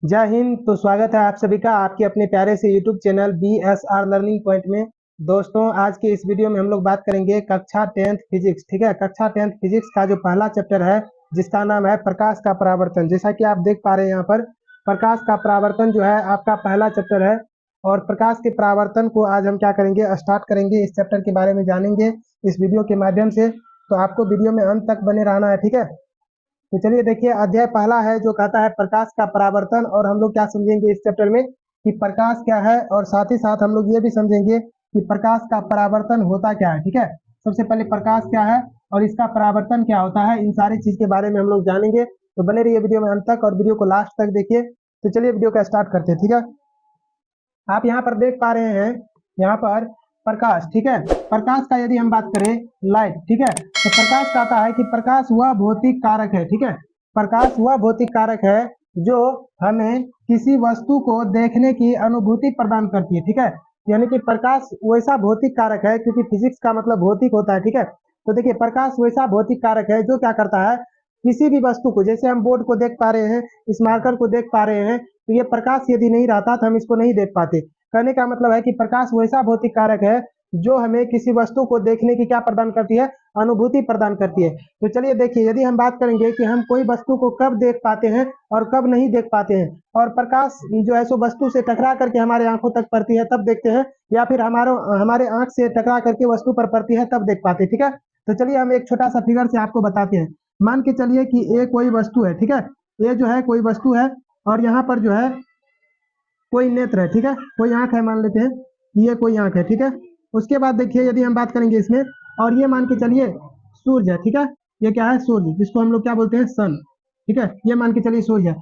जय हिंद। तो स्वागत है आप सभी का आपके अपने प्यारे से YouTube channel BSR learning point में। दोस्तों, आज के इस वीडियो में हम लोग बात करेंगे कक्षा 10th फिजिक्स। ठीक है, कक्षा 10th फिजिक्स का जो पहला चैप्टर है जिसका नाम है प्रकाश का परावर्तन। जैसा कि आप देख पा रहे हैं यहाँ पर प्रकाश का परावर्तन जो है आपका पहला चैप्टर है। और प्रकाश के परावर्तन को आज हम क्या करेंगे, स्टार्ट करेंगे। इस चैप्टर के बारे में जानेंगे इस वीडियो के माध्यम से। तो आपको वीडियो में अंत तक बने रहना है। ठीक है, तो चलिए देखिए, अध्याय पहला है जो कहता है प्रकाश का परावर्तन। और हम लोग क्या समझेंगे इस चैप्टर में कि प्रकाश क्या है, और साथ ही साथ हम लोग ये भी समझेंगे कि प्रकाश का परावर्तन होता क्या है। ठीक है, सबसे पहले प्रकाश क्या है और इसका परावर्तन क्या होता है, इन सारी चीज के बारे में हम लोग जानेंगे। तो बने रहिए वीडियो में अंत तक और वीडियो को लास्ट तक देखिए। तो चलिए वीडियो का स्टार्ट करते हैं। ठीक है, आप यहाँ पर देख पा रहे हैं यहाँ पर प्रकाश। ठीक है, प्रकाश का यदि हम बात करें लाइट, ठीक है, तो प्रकाश कहता है कि प्रकाश वह भौतिक कारक है। ठीक है, प्रकाश वह भौतिक कारक है जो हमें किसी वस्तु को देखने की अनुभूति प्रदान करती है। ठीक है, यानी कि प्रकाश वैसा भौतिक कारक है, क्योंकि फिजिक्स का मतलब भौतिक होता है। ठीक है, तो देखिए प्रकाश वैसा भौतिक कारक है जो क्या करता है, किसी भी वस्तु को, जैसे हम बोर्ड को देख पा रहे हैं, इस मार्कर को देख पा रहे हैं, तो ये प्रकाश यदि नहीं रहता तो हम इसको नहीं देख पाते। कहने का मतलब है कि प्रकाश वैसा भौतिक कारक है जो हमें किसी वस्तु को देखने की क्या प्रदान करती है, अनुभूति प्रदान करती है। तो चलिए देखिए, यदि हम बात करेंगे कि हम कोई वस्तु को कब देख पाते हैं और कब नहीं देख पाते हैं, और प्रकाश जो है सो वस्तु से टकरा करके हमारे आंखों तक पड़ती है तब देखते हैं, या फिर हमारे आंख से टकरा करके वस्तु पर पड़ती है तब देख पाते हैं। ठीक है, तो चलिए हम एक छोटा सा फिगर से आपको बताते हैं। मान के चलिए कि ये कोई वस्तु है। ठीक है, ये जो है कोई वस्तु है, और यहाँ पर जो है कोई नेत्र है। ठीक है, कोई आंख है, मान लेते हैं ये कोई आंख है। ठीक है, उसके बाद देखिए यदि हम बात करेंगे इसमें, और ये मान के चलिए सूर्य है। ठीक है, ये क्या है, सूर्य, जिसको हम लोग क्या बोलते हैं, सन। ठीक है, ये मान के चलिए सूर्य है।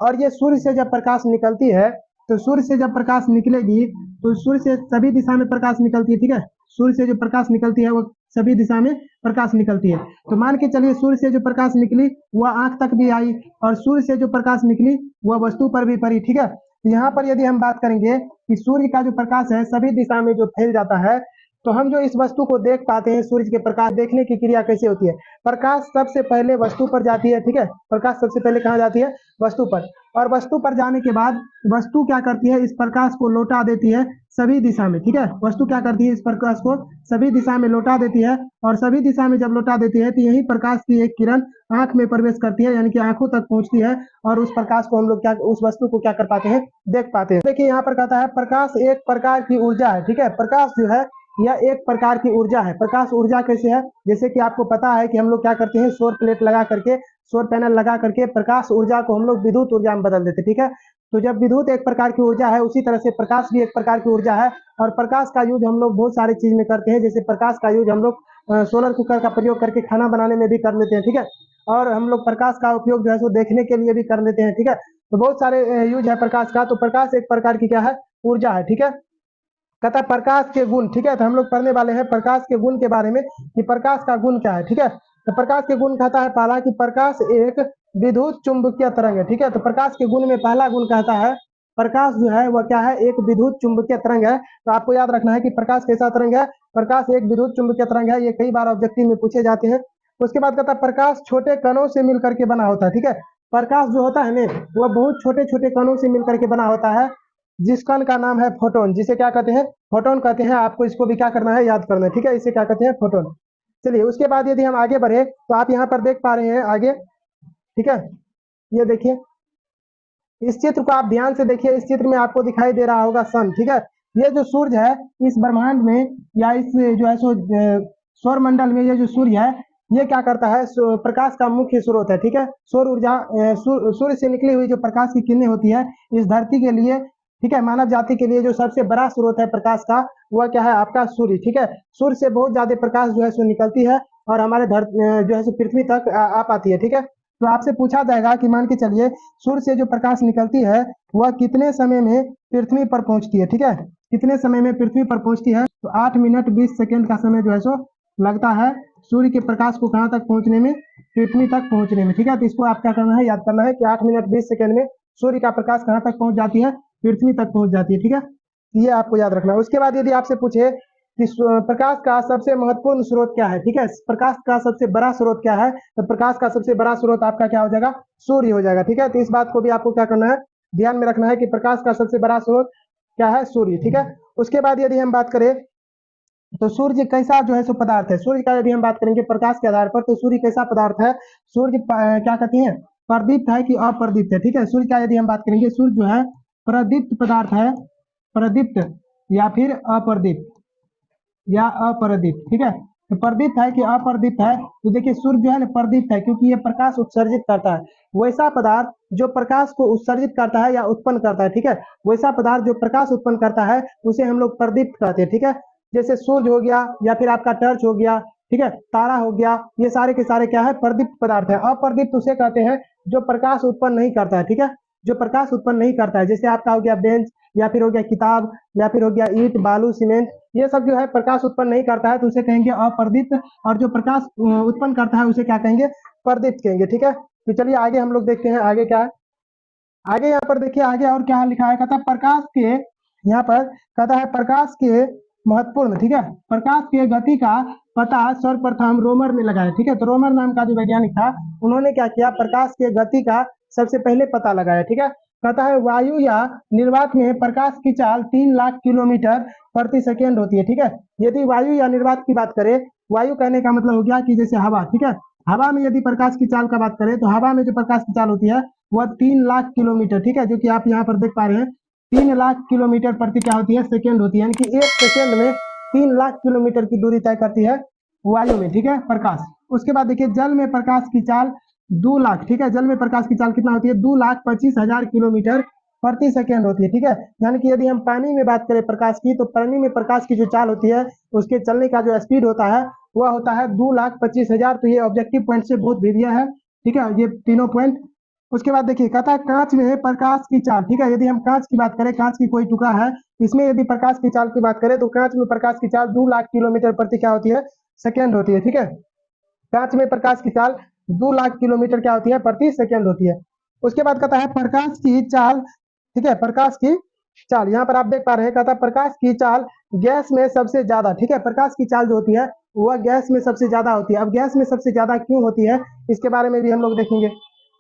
और ये सूर्य से जब प्रकाश निकलती है, तो सूर्य से जब प्रकाश निकलेगी तो सूर्य से सभी दिशा में प्रकाश निकलती है। ठीक है, सूर्य से जो प्रकाश निकलती है वो सभी दिशा में प्रकाश निकलती है। तो मान के चलिए सूर्य से जो प्रकाश निकली वह आंख तक भी आई, और सूर्य से जो प्रकाश निकली वह वस्तु पर भी पड़ी। ठीक है, यहाँ पर यदि हम बात करेंगे कि सूर्य का जो प्रकाश है सभी दिशा में जो फैल जाता है, तो हम जो इस वस्तु को देख पाते हैं, सूर्य के प्रकाश देखने की क्रिया कैसे होती है, प्रकाश सबसे पहले वस्तु पर जाती है। ठीक है, प्रकाश सबसे पहले कहाँ जाती है, वस्तु पर। और वस्तु पर जाने के बाद वस्तु क्या करती है, इस प्रकाश को लौटा देती है सभी दिशा में। ठीक है, वस्तु क्या करती है, इस प्रकाश को सभी दिशा में लौटा देती है, और सभी दिशा में जब लौटा देती है तो यही प्रकाश की एक किरण आंख में प्रवेश करती है, यानी कि आंखों तक पहुंचती है, और उस प्रकाश को हम लोग क्या, उस वस्तु को क्या कर पाते हैं, देख पाते हैं। देखिए यहाँ पर कहता है प्रकाश एक प्रकार की ऊर्जा है। ठीक है, प्रकाश जो है यह एक प्रकार की ऊर्जा है। प्रकाश ऊर्जा कैसे है, जैसे कि आपको पता है कि हम लोग क्या करते हैं, सौर प्लेट लगा करके, सौर पैनल लगा करके प्रकाश ऊर्जा को हम लोग विद्युत ऊर्जा में बदल देते। ठीक है, तो जब विद्युत एक प्रकार की ऊर्जा है, उसी तरह से प्रकाश भी एक प्रकार की ऊर्जा है। और प्रकाश का यूज हम लोग बहुत सारी चीज में करते हैं, जैसे प्रकाश का यूज हम लोग सोलर कुकर का प्रयोग करके खाना बनाने में भी कर लेते हैं। ठीक है, और हम लोग प्रकाश का उपयोग जो है सो देखने के लिए भी कर लेते हैं। ठीक है, तो बहुत सारे यूज है प्रकाश का। तो प्रकाश एक प्रकार की क्या है, ऊर्जा है। ठीक है, कहता प्रकाश के गुण। ठीक है, तो हम लोग पढ़ने वाले हैं प्रकाश के गुण के बारे में कि प्रकाश का गुण क्या है। ठीक है, तो प्रकाश के गुण कहता है पहला कि प्रकाश एक विद्युत चुंबकीय तरंग है। ठीक है, तो प्रकाश के गुण में पहला गुण कहता है प्रकाश जो है वह क्या है, एक विद्युत चुंबकीय तरंग है। तो आपको याद रखना है कि प्रकाश कैसा तरंग है, प्रकाश एक विद्युत चुंबकीय तरंग है। ये कई बार ऑब्जेक्टिव में पूछे जाते हैं। उसके बाद कहता है प्रकाश छोटे कणों से मिलकर के बना होता है। ठीक है, प्रकाश जो होता है ना वह बहुत छोटे छोटे कणों से मिलकर के बना होता है, जिस कण का नाम है फोटोन, जिसे क्या कहते हैं, फोटोन कहते हैं। आपको इसको भी क्या करना है, याद करना है। ठीक है, इसे क्या कहते हैं, फोटोन। चलिए उसके बाद यदि हम आगे बढ़े तो आप यहाँ पर देख पा रहे हैं आगे। ठीक है, ये देखिए, इस चित्र को आप ध्यान से देखिए। इस चित्र में आपको दिखाई दे रहा होगा सन। ठीक है, ये जो सूर्य है इस ब्रह्मांड में, या इस जो है सो सौर मंडल में, ये जो सूर्य है ये क्या करता है, प्रकाश का मुख्य स्रोत है। ठीक है, सौर ऊर्जा, सूर्य से निकली हुई जो प्रकाश की किरणें होती है इस धरती के लिए, ठीक है, मानव जाति के लिए जो सबसे बड़ा स्रोत है प्रकाश का, वह क्या है, आपका सूर्य। ठीक है, सूर्य से बहुत ज्यादा प्रकाश जो है सो निकलती है, और हमारे जो है सो पृथ्वी तक आ पाती है। ठीक है, तो आपसे पूछा जाएगा कि मान के चलिए सूर्य से जो प्रकाश निकलती है वह कितने समय में पृथ्वी पर पहुंचती है। ठीक है, कितने समय में पृथ्वी पर पहुंचती है, तो 8 मिनट 20 सेकेंड का समय जो है सो लगता है सूर्य के प्रकाश को कहाँ तक पहुंचने में, पृथ्वी तक पहुंचने में। ठीक है, तो इसको आप क्या करना है, याद करना है कि 8 मिनट 20 सेकेंड में सूर्य का प्रकाश कहाँ तक पहुंच जाती है, पृथ्वी तक पहुंच जाती है। ठीक है, ये आपको याद रखना है। उसके बाद यदि आपसे पूछे कि प्रकाश का सबसे महत्वपूर्ण स्रोत क्या है, ठीक है, प्रकाश का सबसे बड़ा स्रोत क्या है, तो प्रकाश का सबसे बड़ा स्रोत आपका क्या हो जाएगा, सूर्य हो जाएगा। ठीक है, तो इस बात को भी आपको क्या करना है, ध्यान में रखना है कि प्रकाश का सबसे बड़ा स्रोत क्या है, सूर्य, ठीक है। उसके बाद यदि हम बात करें तो सूर्य कैसा जो है सो पदार्थ है, सूर्य का यदि हम बात करेंगे प्रकाश के आधार पर, तो सूर्य कैसा पदार्थ है, सूर्य क्या कहते हैं, प्रदीप्त है कि अप्रदीप्त है, ठीक है। सूर्य का यदि हम बात करेंगे, सूर्य जो है प्रदीप्त पदार्थ है, प्रदीप्त या फिर अप्रदीप्त या अप्रदीप्त, ठीक है। तो प्रदीप्त है कि अप्रदीप्त है, तो देखिए सूर्य जो है ना प्रदीप्त है क्योंकि ये प्रकाश उत्सर्जित करता है। वैसा पदार्थ जो प्रकाश को उत्सर्जित करता है या उत्पन्न करता है, ठीक है, वैसा पदार्थ जो प्रकाश उत्पन्न करता है उसे हम लोग प्रदीप्त कहते हैं, ठीक है। जैसे सूर्य हो गया या फिर आपका टर्च हो गया, ठीक है, तारा हो गया, ये सारे के सारे क्या है, प्रदीप्त पदार्थ है। अप्रदीप्त उसे कहते हैं जो प्रकाश उत्पन्न नहीं करता है, ठीक है, जो प्रकाश उत्पन्न नहीं करता है। जैसे आपका हो गया बेंच, या फिर हो गया किताब, या फिर हो गया ईंट बालू सीमेंट, ये सब जो है प्रकाश उत्पन्न नहीं करता है तो उसे कहेंगे अप्रदीप्त, और जो प्रकाश उत्पन्न करता है उसे क्या कहेंगे, प्रदीप्त कहेंगे, ठीक है। तो चलिए आगे हम लोग देखते हैं आगे क्या है। आगे यहाँ पर देखिए आगे और क्या लिखा है, कहता है प्रकाश के, यहाँ पर कहता है प्रकाश के महत्वपूर्ण, ठीक है, प्रकाश के गति का पता सर्वप्रथम रोमर ने लगाया, ठीक है। तो रोमर नाम का जो वैज्ञानिक था, उन्होंने क्या किया, प्रकाश के गति का सबसे पहले पता लगाया, ठीक है। कहता है वायु या निर्वात में प्रकाश की चाल 3 लाख किलोमीटर प्रति सेकेंड होती है, ठीक है। यदि वायु या निर्वात की बात करें, वायु कहने का मतलब हो गया कि जैसे हवा, ठीक है, हवा में यदि प्रकाश की चाल का बात करें तो हवा में जो प्रकाश की चाल होती है वह 3 लाख किलोमीटर, ठीक है, जो कि आप यहाँ पर देख पा रहे हैं 3 लाख किलोमीटर प्रति क्या होती है, सेकेंड होती है, यानी कि 1 सेकेंड में 3 लाख किलोमीटर की दूरी तय करती है वायु में, ठीक है, प्रकाश। उसके बाद देखिए जल में प्रकाश की चाल 2 लाख, ठीक है, जल में प्रकाश की चाल कितना होती है, 2,25,000 किलोमीटर प्रति सेकेंड होती है, ठीक है। यानी कि यदि हम पानी में बात करें प्रकाश की, तो पानी में प्रकाश की जो चाल होती है उसके चलने का जो स्पीड होता है वह होता है 2,25,000। तो ये ऑब्जेक्टिव पॉइंट से बहुत भिन्न है, ठीक है, ये तीनों पॉइंट। उसके बाद देखिए कहता है कांच में प्रकाश की चाल, ठीक है, यदि हम कांच की बात करें, कांच की कोई टुकड़ा है, इसमें यदि प्रकाश की चाल की बात करें तो कांच में प्रकाश की चाल 2 लाख किलोमीटर प्रति क्या होती है, सेकेंड होती है, ठीक है। कांच में प्रकाश की चाल 2 लाख किलोमीटर क्या होती है, प्रति सेकेंड होती है। उसके बाद कहता है प्रकाश की चाल, ठीक है, प्रकाश की चाल, यहाँ पर आप देख पा रहे हैं, कहता है प्रकाश की चाल गैस में सबसे ज्यादा, ठीक है, प्रकाश की चाल जो होती है वह गैस में सबसे ज्यादा होती है। अब गैस में सबसे ज्यादा क्यों होती है, इसके बारे में भी हम लोग देखेंगे।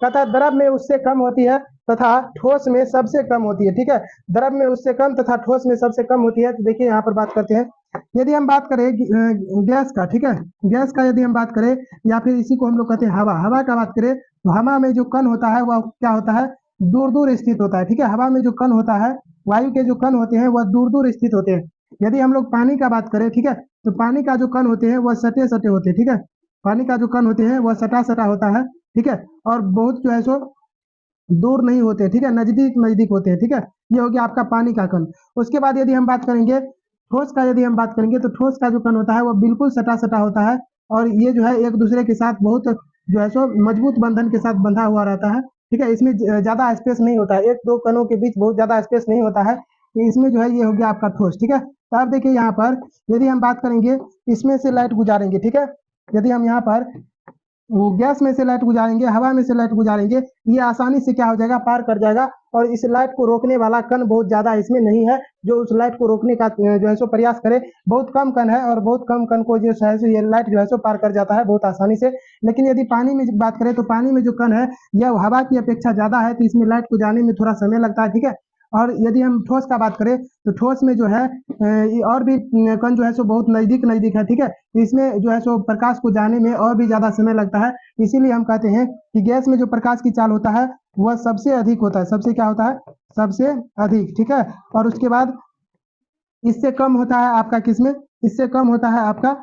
कहता है द्रव में उससे कम होती है तथा ठोस में सबसे कम होती है, ठीक है, द्रव में उससे कम तथा ठोस में सबसे कम होती है। तो देखिए यहाँ पर बात करते हैं, यदि हम बात करें गैस का, ठीक है, गैस का यदि हम बात करें या फिर इसी को हम लोग कहते हैं हवा, हवा का बात करें तो हवा में जो कण होता है वह क्या होता है, दूर दूर स्थित होता है, ठीक है। हवा में जो कण होता है, वायु के जो कण होते हैं वह दूर दूर स्थित होते हैं। यदि हम लोग पानी का बात करें, ठीक है, तो पानी का जो कण होते हैं वह सटे सटे होते हैं, ठीक है, पानी का जो कण होते हैं वह सटा सटा होता है, ठीक है, और बहुत जो है सो दूर नहीं होते, ठीक है, नजदीक नजदीक होते हैं, ठीक है। ये हो गया आपका पानी का कण। उसके बाद यदि हम बात करेंगे ठोस का, यदि हम बात करेंगे तो ठोस का जो कण होता है वो बिल्कुल सटा सटा होता है, और ये जो है एक दूसरे के साथ बहुत जो है सो मजबूत बंधन के साथ बंधा हुआ रहता है, ठीक है। इसमें ज्यादा स्पेस नहीं होता है, एक दो कणों के बीच बहुत ज्यादा स्पेस नहीं होता है, तो इसमें जो है ये हो गया आपका ठोस, ठीक है। तो अब देखिए यहाँ पर यदि हम बात करेंगे इसमें से लाइट गुजारेंगे, ठीक है, यदि हम यहाँ पर वो गैस में से लाइट गुजारेंगे, हवा में से लाइट गुजारेंगे, ये आसानी से क्या हो जाएगा, पार कर जाएगा, और इस लाइट को रोकने वाला कण बहुत ज्यादा इसमें नहीं है जो उस लाइट को रोकने का जो है सो प्रयास करे। बहुत कम कण है और बहुत कम कण को जो है सो ये लाइट जो है सो पार कर जाता है बहुत आसानी से। लेकिन यदि पानी में बात करें तो पानी में जो कण है यह हवा की अपेक्षा ज्यादा है, तो इसमें लाइट को जाने में थोड़ा समय लगता है, ठीक है। और यदि हम ठोस का बात करें तो ठोस में जो है और भी कण जो है सो बहुत नजदीक नजदीक है, ठीक है, इसमें जो है सो प्रकाश को जाने में और भी ज्यादा समय लगता है। इसीलिए हम कहते हैं कि गैस में जो प्रकाश की चाल होता है वह सबसे अधिक होता है, सबसे क्या होता है, सबसे अधिक, ठीक है। और उसके बाद इससे कम होता है आपका किसमें, इससे कम होता है आपका,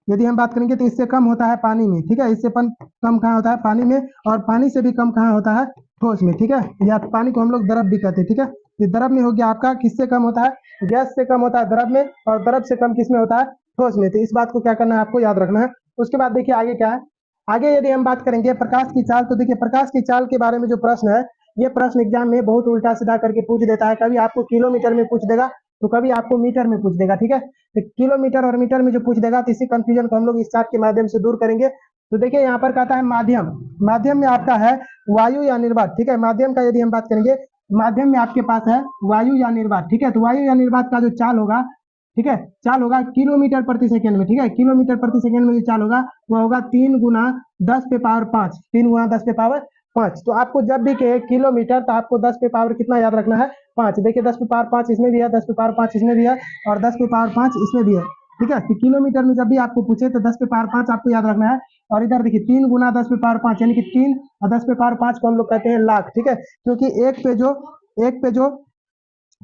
यदि हम बात करेंगे तो इससे कम होता है पानी में, ठीक है, इससे कम कहाँ होता है, पानी में, और पानी से भी कम कहाँ होता है, ठोस में, ठीक है, या पानी को हम लोग द्रव भी कहते हैं, ठीक है। ये द्रव में हो गया आपका, किससे कम होता है, गैस से कम होता है द्रव में, और द्रव से कम किसमें होता है, ठोस में। तो इस बात को क्या करना है, आपको याद रखना है। उसके बाद देखिए आगे क्या है, आगे यदि हम बात करेंगे प्रकाश की चाल, तो देखिए प्रकाश की चाल के बारे में जो प्रश्न है, ये प्रश्न एग्जाम में बहुत उल्टा सीधा करके पूछ देता है, कभी आपको किलोमीटर में पूछ देगा तो कभी आपको मीटर में पूछ देगा, ठीक है। तो किलोमीटर और मीटर में जो पूछ देगा तो इसी कंफ्यूजन को हम लोग इस चार्ट के माध्यम से दूर करेंगे। तो देखिए यहाँ पर कहता है माध्यम, माध्यम में आपका है वायु या निर्वात, ठीक है। माध्यम का यदि हम बात करेंगे, माध्यम में आपके पास है वायु या निर्वात, ठीक है। तो वायु या निर्वात का जो चाल होगा, ठीक है, चाल होगा किलोमीटर प्रति सेकंड में, ठीक है, किलोमीटर प्रति सेकंड में जो चाल होगा वो होगा 3 × 10⁵, 3 × 10⁵ 5। तो आपको जब भी कहे किलोमीटर तो आपको 10 पे पावर कितना याद रखना है, 5। देखिए 10 पे पावर 5 इसमें भी है, 10 पे पावर 5 इसमें भी है और 10 पे पावर 5 इसमें भी है। ठीक है, तो किलोमीटर में जब भी आपको पूछे तो 10 पे पावर 5 आपको याद रखना है। और इधर देखिए 3 गुना 10 पे पावर 5 यानी कि 3 और 10 पे पावर 5 को हम लोग कहते हैं लाख। ठीक है, क्योंकि एक पे जो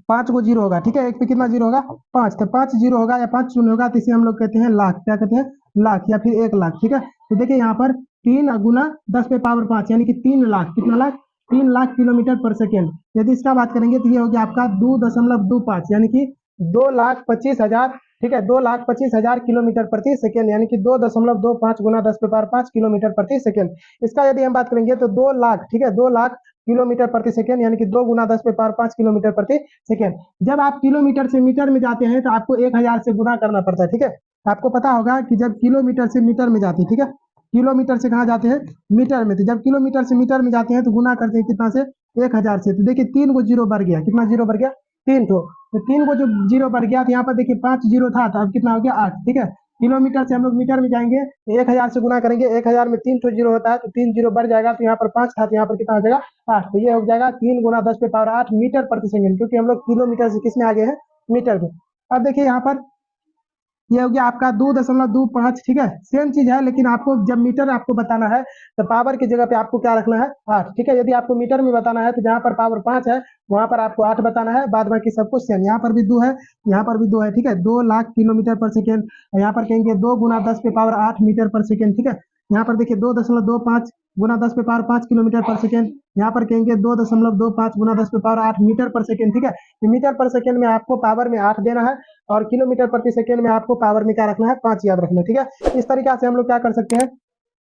5 को जीरो होगा, ठीक है, एक पे कितना जीरो होगा, 5। तो 5 जीरो होगा या 5 शून्य होगा तो इसे हम लोग कहते हैं लाख। क्या कहते हैं, लाख या फिर 1 लाख। ठीक है, तो देखिए यहाँ पर 3 गुना 10 पे पावर 5 यानी कि 3 लाख, कितना लाख, 3 लाख किलोमीटर पर सेकेंड। यदि इसका बात करेंगे तो ये हो गया आपका 2.25 यानी कि 2,25,000। ठीक है, 2,25,000 किलोमीटर प्रति सेकेंड यानी कि 2.25 गुना 10 पे पावर 5 किलोमीटर प्रति सेकेंड। इसका यदि हम बात करेंगे तो 2 लाख, ठीक है, 2 लाख किलोमीटर प्रति सेकेंड यानी कि 2 गुना 10 पे पावर 5 किलोमीटर प्रति सेकेंड। जब आप किलोमीटर से मीटर में जाते हैं तो आपको 1,000 से गुना करना पड़ता है। ठीक है, आपको पता होगा कि जब किलोमीटर से मीटर में जाते हैं, ठीक है, किलोमीटर से कहाँ जाते हैं, मीटर में। तो जब किलोमीटर से मीटर में जाते हैं तो गुना करते हैं कितना से, 1,000 से। तो देखिए 3 को जीरो बढ़ गया, कितना जीरो बढ़ गया, 3 तो 3 को जो जीरो बढ़ गया तो यहाँ पर देखिए 5 जीरो था तो अब कितना हो गया, 8। ठीक है, किलोमीटर से हम लोग मीटर में जाएंगे तो 1,000 से गुना करेंगे, 1,000 में 3 जीरो होता है तो 3 जीरो बढ़ जाएगा। तो यहाँ पर 5 था तो यहाँ पर कितना हो जाएगा, 8। तो ये हो जाएगा 3 गुना 10 पे पावर 8 मीटर प्रति सेकंड, क्योंकि हम लोग किलोमीटर से किस में आ गए हैं, मीटर में। अब देखिए यहाँ पर ये हो गया आपका 2.25। ठीक है, सेम चीज है लेकिन आपको जब मीटर आपको बताना है तो पावर की जगह पे आपको क्या रखना है, 8। ठीक है, यदि आपको मीटर में बताना है तो जहां पर पावर 5 है वहां पर आपको 8 बताना है, बाद बाकी सब कुछ सेम। यहाँ पर भी 2 है, यहाँ पर भी 2 है। ठीक है, 2 लाख किलोमीटर पर सेकेंड। यहाँ पर कहेंगे 2 गुना 10 पे पावर 8 मीटर पर सेकेंड। ठीक है, यहाँ पर देखिए 2.25 गुना 10 पे पावर 5 किलोमीटर पर सेकेंड। यहाँ पर कहेंगे 2.25 गुना 10 पे पावर 8 मीटर पर सेकेंड। ठीक है, मीटर पर सेकेंड में आपको पावर में 8 देना है और किलोमीटर प्रति सेकेंड में आपको पावर में क्या रखना है, 5 याद रखना है। ठीक है, इस तरीके से हम लोग क्या कर सकते हैं,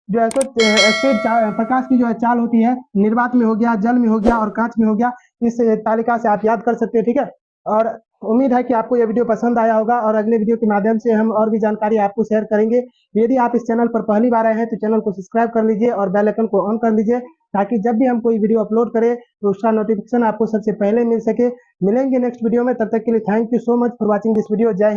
जो है तो स्पीड प्रकाश की जो है चाल होती है, निर्वात में हो गया, जल में हो गया और कांच में हो गया, इस तालिका से आप याद कर सकते हैं। ठीक है, और उम्मीद है कि आपको ये वीडियो पसंद आया होगा और अगले वीडियो के माध्यम से हम और भी जानकारी आपको शेयर करेंगे। यदि आप इस चैनल पर पहली बार आए हैं तो चैनल को सब्सक्राइब कर लीजिए और बेल आइकन को ऑन कर लीजिए, ताकि जब भी हम कोई वीडियो अपलोड करें तो उसका नोटिफिकेशन आपको सबसे पहले मिल सके। मिलेंगे नेक्स्ट वीडियो में, तब तक के लिए thank you so much for watching this video. जय हिंद।